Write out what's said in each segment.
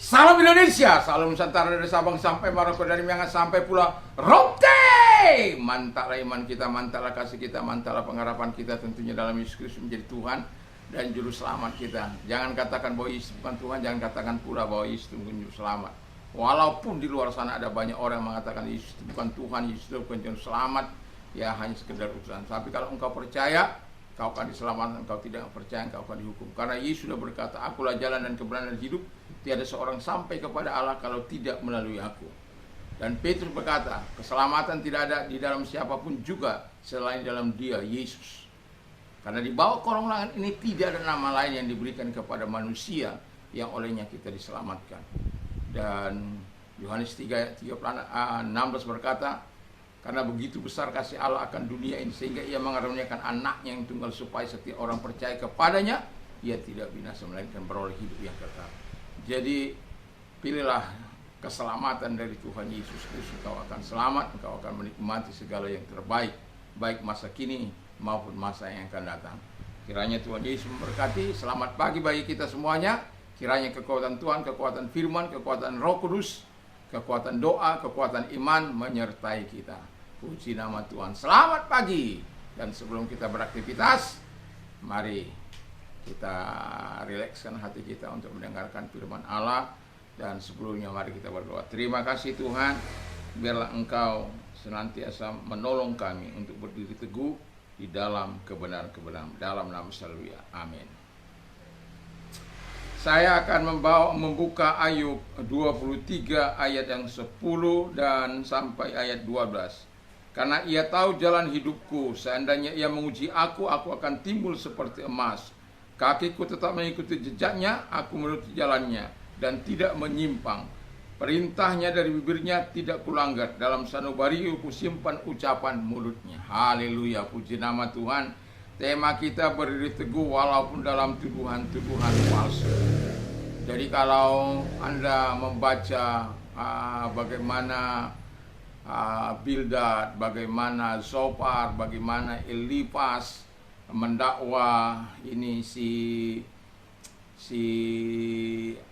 Salam Indonesia, salam Nusantara dari Sabang sampai Maroko, dari Miangas sampai Pulau Rote. Mantaplah iman kita, mantaplah kasih kita, mantaplah pengharapan kita tentunya dalam Yesus Kristus menjadi Tuhan dan Juru Selamat kita. Jangan katakan bahwa Yesus bukan Tuhan, jangan katakan pula bahwa Yesus itu bukan Juru Selamat. Walaupun di luar sana ada banyak orang yang mengatakan Yesus itu bukan Tuhan, Yesus itu bukan Juru Selamat, ya hanya sekedar utusan. Tapi kalau engkau percaya, kau akan diselamatkan. Engkau tidak percaya, engkau akan dihukum. Karena Yesus sudah berkata, akulah jalan dan kebenaran dan hidup. Tiada seorang sampai kepada Allah kalau tidak melalui aku. Dan Petrus berkata, keselamatan tidak ada di dalam siapapun juga selain dalam Dia, Yesus. Karena di bawah kolong langit ini tidak ada nama lain yang diberikan kepada manusia yang olehnya kita diselamatkan. Dan Yohanes 3 ayat 16 berkata, karena begitu besar kasih Allah akan dunia ini sehingga Ia mengaruniakan anaknya yang tunggal supaya setiap orang percaya kepadanya ia tidak binasa melainkan beroleh hidup yang kekal. Jadi pilihlah keselamatan dari Tuhan Yesus Kristus, engkau akan selamat, engkau akan menikmati segala yang terbaik, baik masa kini maupun masa yang akan datang. Kiranya Tuhan Yesus memberkati. Selamat pagi bagi kita semuanya. Kiranya kekuatan Tuhan, kekuatan firman, kekuatan Roh Kudus, kekuatan doa, kekuatan iman menyertai kita. Puji nama Tuhan. Selamat pagi. Dan sebelum kita beraktivitas, mari kita rilekskan hati kita untuk mendengarkan firman Allah. Dan sebelumnya mari kita berdoa. Terima kasih Tuhan, biarlah Engkau senantiasa menolong kami untuk berdiri teguh di dalam kebenaran-kebenaran. Dalam nama Haleluya. Amin. Saya akan membuka Ayub 23 ayat yang 10 dan sampai ayat 12. Karena Ia tahu jalan hidupku, seandainya Ia menguji aku akan timbul seperti emas. Kakiku tetap mengikuti jejaknya, aku menuruti jalannya dan tidak menyimpang. Perintahnya dari bibirnya tidak kulanggar, dalam sanubariku kusimpan ucapan mulutnya. Haleluya, puji nama Tuhan. Tema kita berdiri teguh walaupun dalam tuduhan-tuduhan palsu. Jadi kalau Anda membaca bagaimana Bildad, bagaimana Zofar, bagaimana Elifas mendakwa ini si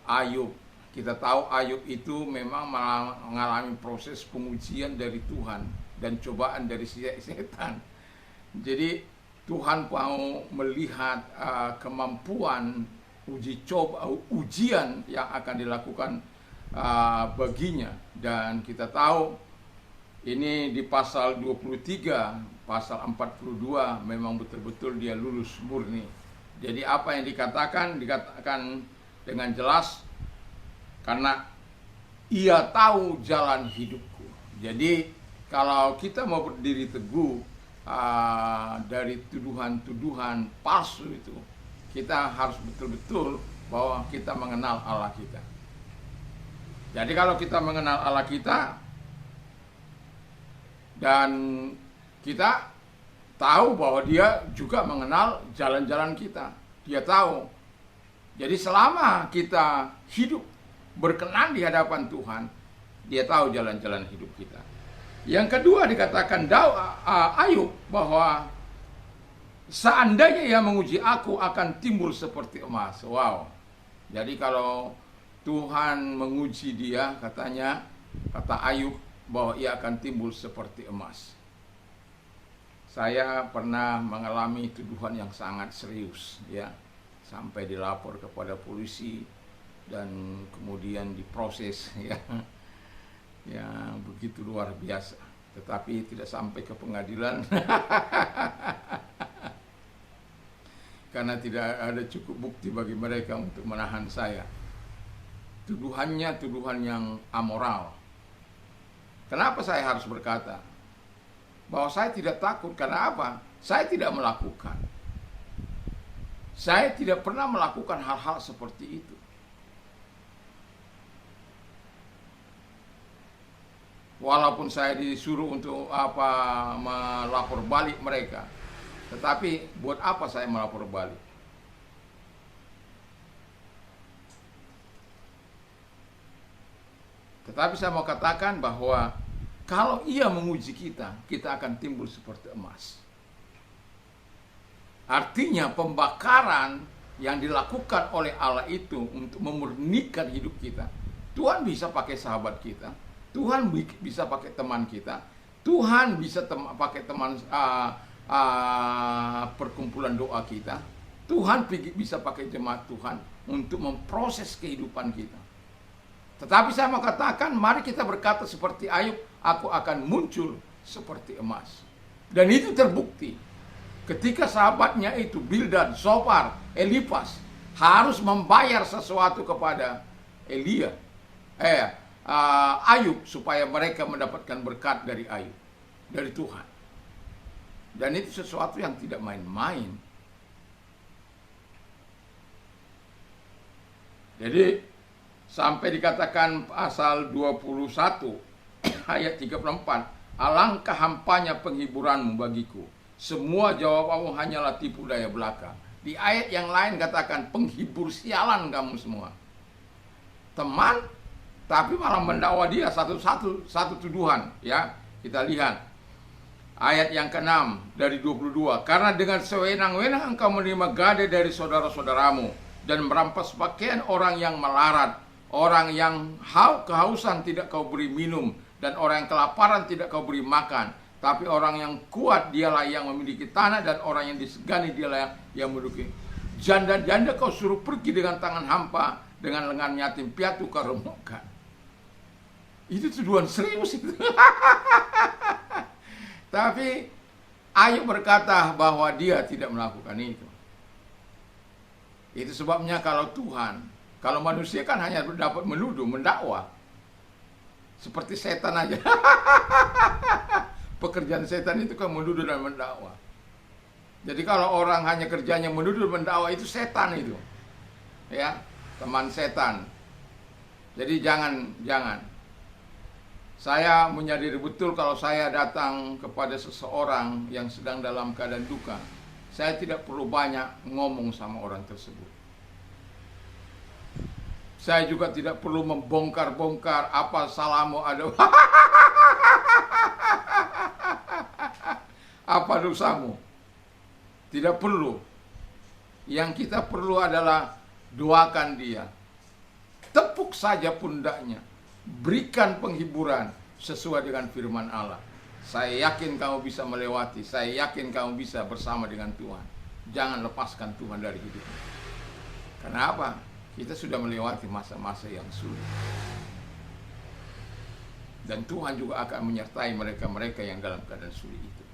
Ayub. Kita tahu Ayub itu memang mengalami proses pengujian dari Tuhan dan cobaan dari setan. Jadi Tuhan mau melihat kemampuan ujian yang akan dilakukan baginya. Dan kita tahu ini di pasal 23, pasal 42 memang betul-betul dia lulus murni. Jadi apa yang dikatakan dengan jelas, karena Ia tahu jalan hidupku. Jadi kalau kita mau berdiri teguh dari tuduhan-tuduhan palsu itu, kita harus betul-betul bahwa kita mengenal Allah kita. Jadi kalau kita mengenal Allah kita dan kita tahu bahwa Dia juga mengenal jalan-jalan kita, Dia tahu. Jadi selama kita hidup berkenan di hadapan Tuhan, Dia tahu jalan-jalan hidup kita. Yang kedua dikatakan Ayub bahwa seandainya Ia menguji aku akan timbul seperti emas. Wow. Jadi kalau Tuhan menguji dia, kata Ayub bahwa ia akan timbul seperti emas. Saya pernah mengalami tuduhan yang sangat serius, ya, sampai dilapor kepada polisi dan kemudian diproses, ya, yang begitu luar biasa. Tetapi tidak sampai ke pengadilan karena tidak ada cukup bukti bagi mereka untuk menahan saya. Tuduhannya tuduhan yang amoral. Kenapa saya harus berkata bahwa saya tidak takut? Karena apa? Saya tidak melakukan. Saya tidak pernah melakukan hal-hal seperti itu. Walaupun saya disuruh untuk melapor balik mereka, tetapi buat apa saya melapor balik? Tetapi saya mau katakan bahwa kalau Ia menguji kita, kita akan timbul seperti emas. Artinya pembakaran yang dilakukan oleh Allah itu untuk memurnikan hidup kita. Tuhan bisa pakai sahabat kita, Tuhan bisa pakai teman kita, Tuhan bisa pakai teman perkumpulan doa kita, Tuhan bisa pakai jemaat Tuhan untuk memproses kehidupan kita. Tetapi saya mau katakan, mari kita berkata seperti Ayub, aku akan muncul seperti emas. Dan itu terbukti ketika sahabatnya itu Bildad, Zofar, Elifas harus membayar sesuatu kepada Ayub supaya mereka mendapatkan berkat dari Ayub, dari Tuhan. Dan itu sesuatu yang tidak main-main. Jadi sampai dikatakan pasal 21 ayat 34, alangkah hampanya penghiburanmu bagiku, semua jawabanmu hanyalah tipu daya belaka. Di ayat yang lain katakan, penghibur sialan kamu semua. Teman, tapi malah mendakwa dia satu tuduhan. Ya, kita lihat ayat yang ke-6 dari 22. Karena dengan sewenang-wenang engkau menerima gade dari saudara-saudaramu dan merampas pakaian orang yang melarat, orang yang kehausan tidak kau beri minum, dan orang yang kelaparan tidak kau beri makan. Tapi orang yang kuat dialah yang memiliki tanah, dan orang yang disegani dialah yang menduduki. Janda-janda kau suruh pergi dengan tangan hampa, dengan lengan yatim piatu kau remukkan. Itu tuduhan serius itu. Tapi Ayub berkata bahwa dia tidak melakukan itu. Itu sebabnya kalau manusia kan hanya dapat menuduh, mendakwa. Seperti setan aja. Pekerjaan setan itu kan menuduh dan mendakwa. Jadi kalau orang hanya kerjanya menuduh dan mendakwa, itu setan itu. Ya, teman setan. Jadi jangan. Saya menyadari betul kalau saya datang kepada seseorang yang sedang dalam keadaan duka, saya tidak perlu banyak ngomong sama orang tersebut. Saya juga tidak perlu membongkar-bongkar apa salahmu ada. Apa dosamu? Tidak perlu. Yang kita perlu adalah doakan dia. Tepuk saja pundaknya. Berikan penghiburan sesuai dengan firman Allah. Saya yakin kamu bisa melewati. Saya yakin kamu bisa bersama dengan Tuhan. Jangan lepaskan Tuhan dari hidupmu. Kenapa? Kita sudah melewati masa-masa yang sulit. Dan Tuhan juga akan menyertai mereka-mereka yang dalam keadaan sulit itu.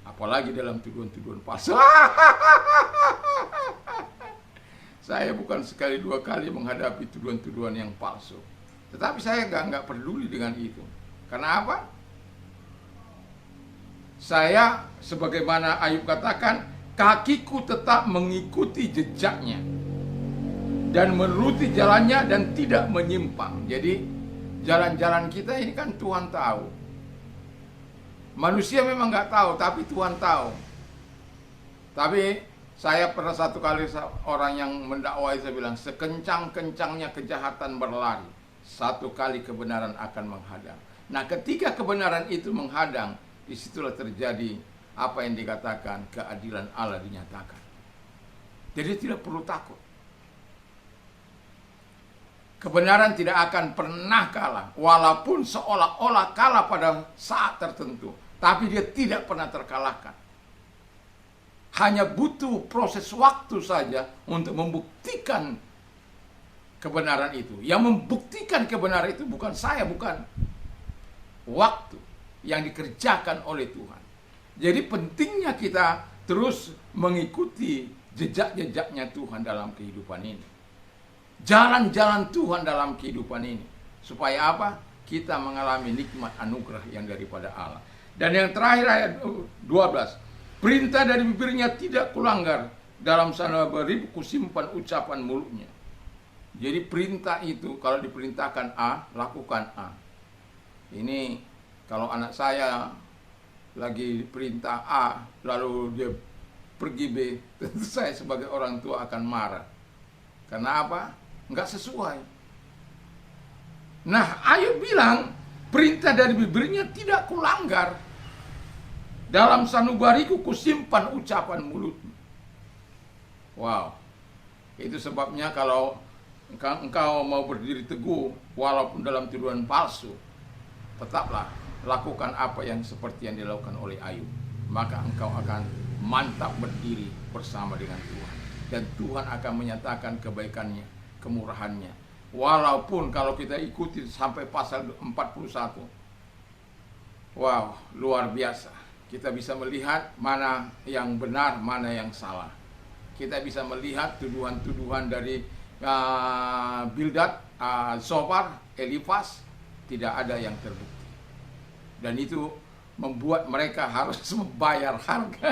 Apalagi dalam tuduhan-tuduhan palsu. Saya bukan sekali dua kali menghadapi tuduhan-tuduhan yang palsu. Tetapi saya nggak peduli dengan itu. Karena apa? Saya, sebagaimana Ayub katakan, kakiku tetap mengikuti jejaknya dan menuruti jalannya dan tidak menyimpang. Jadi jalan-jalan kita ini kan Tuhan tahu. Manusia memang nggak tahu, tapi Tuhan tahu. Tapi saya pernah satu kali orang yang mendakwai, saya bilang, sekencang-kencangnya kejahatan berlari, satu kali kebenaran akan menghadang. Nah, ketika kebenaran itu menghadang, disitulah terjadi apa yang dikatakan keadilan Allah dinyatakan. Jadi tidak perlu takut. Kebenaran tidak akan pernah kalah, walaupun seolah-olah kalah pada saat tertentu, tapi dia tidak pernah terkalahkan. Hanya butuh proses waktu saja untuk membuktikan kebenaran itu. Yang membuktikan kebenaran itu bukan saya, bukan waktu yang dikerjakan oleh Tuhan. Jadi pentingnya kita terus mengikuti jejak-jejaknya Tuhan dalam kehidupan ini. Jalan-jalan Tuhan dalam kehidupan ini. Supaya apa? Kita mengalami nikmat anugerah yang daripada Allah. Dan yang terakhir ayat 12. Perintah dari bibirnya tidak kulanggar, dalam sanubariku kusimpan ucapan mulutnya. Jadi perintah itu kalau diperintahkan A, lakukan A. Ini kalau anak saya lagi perintah A, lalu dia pergi B, tentu saya sebagai orang tua akan marah. Karena apa? Enggak sesuai. Nah, Ayub bilang, perintah dari bibirnya tidak kulanggar. Dalam sanubariku kusimpan ucapan mulutmu. Wow. Itu sebabnya kalau engkau mau berdiri teguh walaupun dalam tuduhan palsu, tetaplah lakukan apa yang seperti yang dilakukan oleh Ayub. Maka engkau akan mantap berdiri bersama dengan Tuhan. Dan Tuhan akan menyatakan kebaikannya, kemurahannya. Walaupun kalau kita ikuti sampai pasal 41, wow, luar biasa. Kita bisa melihat mana yang benar, mana yang salah. Kita bisa melihat tuduhan-tuduhan dari Bildad, Zophar, Elifas, tidak ada yang terbukti. Dan itu membuat mereka harus membayar harga.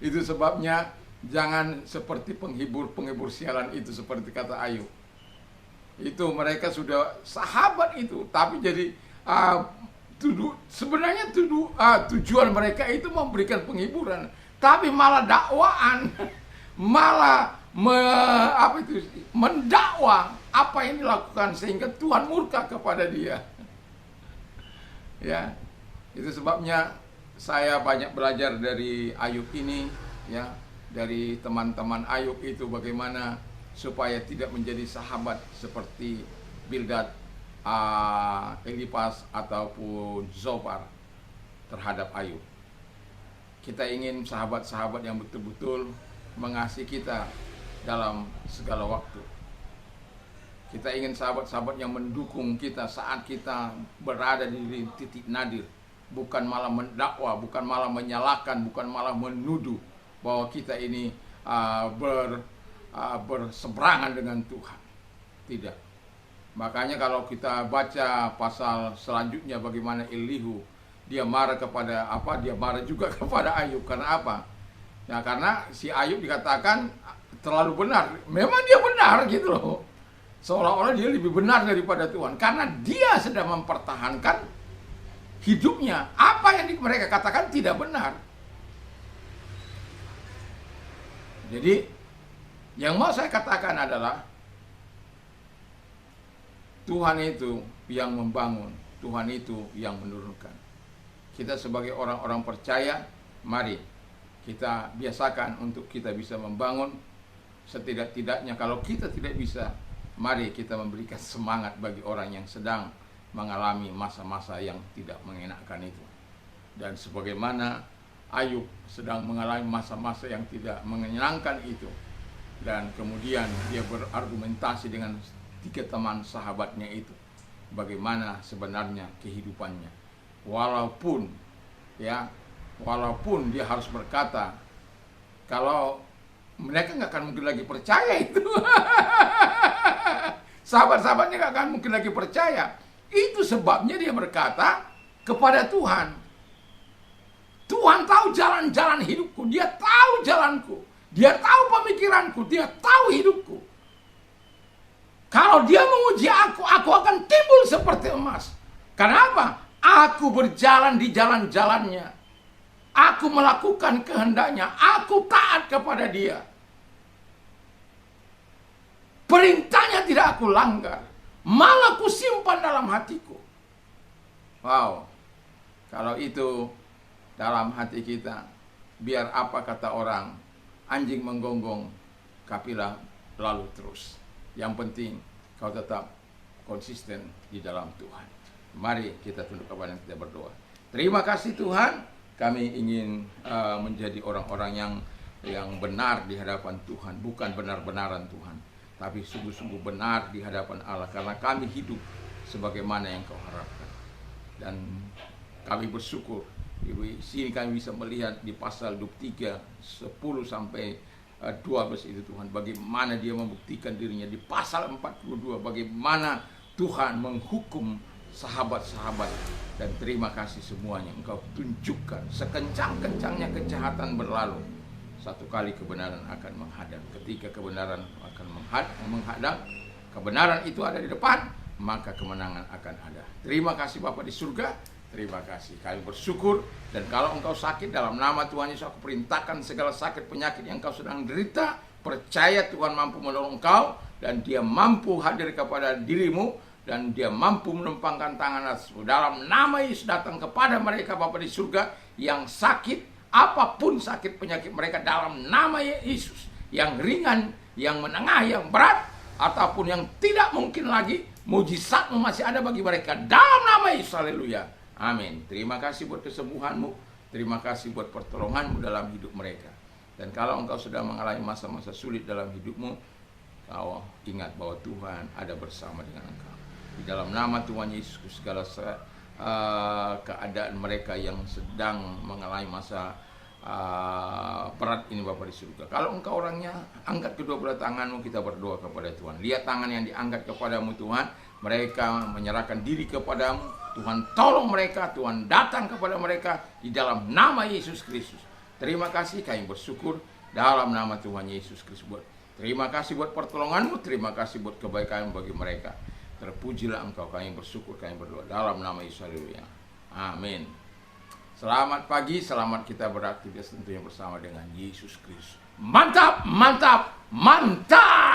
Itu sebabnya jangan seperti penghibur sialan itu, seperti kata Ayub. Itu mereka sudah sahabat itu, tapi jadi sebenarnya tujuan mereka itu memberikan penghiburan, tapi malah dakwaan, malah mendakwa apa yang dilakukan sehingga Tuhan murka kepada dia. Ya, itu sebabnya saya banyak belajar dari Ayub ini, ya, dari teman-teman Ayub itu bagaimana supaya tidak menjadi sahabat seperti Bildad, Elifas ataupun Zophar terhadap Ayub. Kita ingin sahabat-sahabat yang betul-betul mengasihi kita dalam segala waktu. Kita ingin sahabat-sahabat yang mendukung kita saat kita berada di titik nadir. Bukan malah mendakwa, bukan malah menyalahkan, bukan malah menuduh bahwa kita ini berseberangan dengan Tuhan. Tidak. Makanya kalau kita baca pasal selanjutnya bagaimana Elihu, dia marah kepada dia marah juga kepada Ayub. Karena apa? Ya karena si Ayub dikatakan terlalu benar. Memang dia benar gitu loh. Seolah-olah dia lebih benar daripada Tuhan. Karena dia sedang mempertahankan hidupnya. Apa yang mereka katakan tidak benar. Jadi yang mau saya katakan adalah Tuhan itu yang membangun, Tuhan itu yang menurunkan. Kita sebagai orang-orang percaya, mari kita biasakan untuk kita bisa membangun. Setidak-tidaknya kalau kita tidak bisa, mari kita memberikan semangat bagi orang yang sedang mengalami masa-masa yang tidak mengenakan itu. Dan sebagaimana Ayub sedang mengalami masa-masa yang tidak menyenangkan itu, dan kemudian dia berargumentasi dengan 3 teman sahabatnya itu, bagaimana sebenarnya kehidupannya. Walaupun dia harus berkata kalau mereka nggak akan mungkin lagi percaya itu. Sahabat-sahabatnya nggak akan mungkin lagi percaya. Itu sebabnya dia berkata kepada Tuhan, Tuhan tahu jalan-jalan hidupku, dia tahu jalanku, dia tahu pemikiranku, dia tahu hidupku. Kalau dia menguji aku akan timbul seperti emas. Kenapa? Aku berjalan di jalan-jalannya. Aku melakukan kehendaknya. Aku taat kepada dia. Perintahnya tidak aku langgar. Malah aku simpan dalam hatiku. Wow. Kalau itu dalam hati kita, biar apa kata orang, anjing menggonggong, kapilah lalu terus. Yang penting kau tetap konsisten di dalam Tuhan. Mari kita tunduk kepada kita berdoa. Terima kasih Tuhan, kami ingin menjadi orang-orang yang benar di hadapan Tuhan. Bukan benar-benaran Tuhan, tapi sungguh-sungguh benar di hadapan Allah. Karena kami hidup sebagaimana yang kau harapkan. Dan kami bersyukur di sini kami bisa melihat di pasal 23, 10 sampai 12 itu Tuhan, bagaimana dia membuktikan dirinya. Di pasal 42 bagaimana Tuhan menghukum sahabat-sahabat. Dan terima kasih semuanya engkau tunjukkan sekencang-kencangnya kejahatan berlalu, satu kali kebenaran akan menghadap. Ketika kebenaran akan menghadap, kebenaran itu ada di depan, maka kemenangan akan ada. Terima kasih Bapa di surga. Terima kasih, kami bersyukur. Dan kalau engkau sakit, dalam nama Tuhan Yesus aku perintahkan segala sakit penyakit yang engkau sedang derita. Percaya Tuhan mampu menolong engkau, dan dia mampu hadir kepada dirimu, dan dia mampu menempangkan tangan atasmu. Dalam nama Yesus datang kepada mereka Bapa di surga yang sakit, apapun sakit penyakit mereka, dalam nama Yesus yang ringan, yang menengah, yang berat, ataupun yang tidak mungkin lagi, mujizatmu masih ada bagi mereka. Dalam nama Yesus, haleluya. Amin. Terima kasih buat kesembuhanmu. Terima kasih buat pertolonganmu dalam hidup mereka. Dan kalau engkau sudah mengalami masa-masa sulit dalam hidupmu, kau ingat bahwa Tuhan ada bersama dengan engkau. Di dalam nama Tuhan Yesus, segala keadaan mereka yang sedang mengalami masa berat ini Bapa di surga. Kalau engkau orangnya, angkat kedua belah tanganmu, kita berdoa kepada Tuhan. Lihat tangan yang diangkat kepadamu Tuhan, mereka menyerahkan diri kepadamu. Tuhan tolong mereka, Tuhan datang kepada mereka di dalam nama Yesus Kristus. Terima kasih, kami bersyukur dalam nama Tuhan Yesus Kristus. Terima kasih buat pertolonganmu, terima kasih buat kebaikan bagi mereka. Terpujilah engkau, kami bersyukur, kami berdoa dalam nama Yesus, haleluya. Amin. Selamat pagi, selamat kita beraktivitas tentunya bersama dengan Yesus Kristus. Mantap, mantap, mantap.